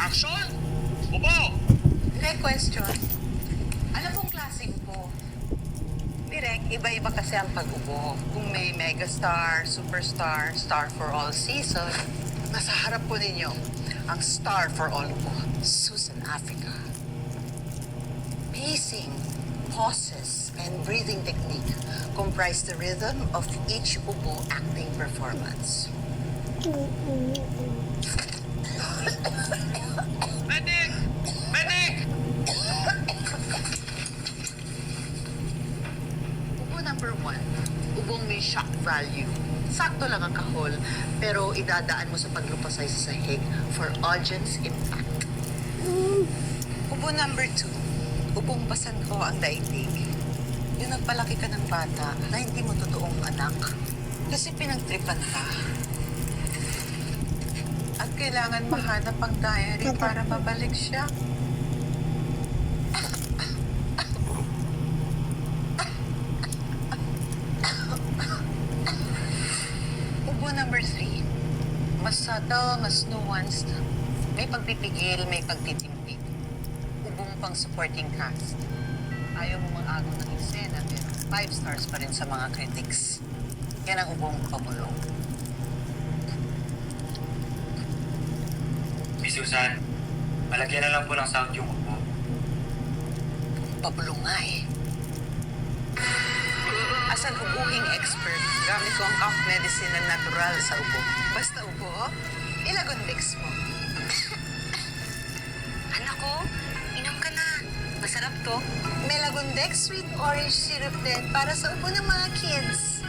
Action! Upo! May question. Ano pong klaseng upo? Direk, iba-iba kasi ang pag-ubo. Kung may megastar, superstar, star for all season, nasa harap po ninyo ang star for all ubo. Susan Africa. Pacing, pauses, and breathing technique comprise the rhythm of each ubo acting performance. Medic! Medic! Ubo number 1, ubong may shock value. Sakto lang ang kahol, pero idadaan mo sa paglupasay sa sahig for audience impact. Ubo number 2, ubong pasan ko ang daigdig. Yung nagpalaki ka ng bata na hindi mo totoong anak kasi pinagtripan ka. At kailangan mahanap ang diary para mabalik siya. Ubo number 3. Mas subtle, mas nuanced. May pagpipigil, may pagtitimpik. Ubong pang supporting cast. Ayaw mo mag-agong ng eksena, pero 5 stars pa rin sa mga critics. Yan ang ubong pabulong. Miss Susan, malagyan na lang po ng sound yung upo. Pabulong nga eh. As an ubuhing expert, gamit ko ang cough medicine na natural sa ubo. Basta ubo, Ilagondix mo. Anak ko, inom ka na. Masarap to. Melagondex sweet orange syrup din para sa ubo ng mga kids.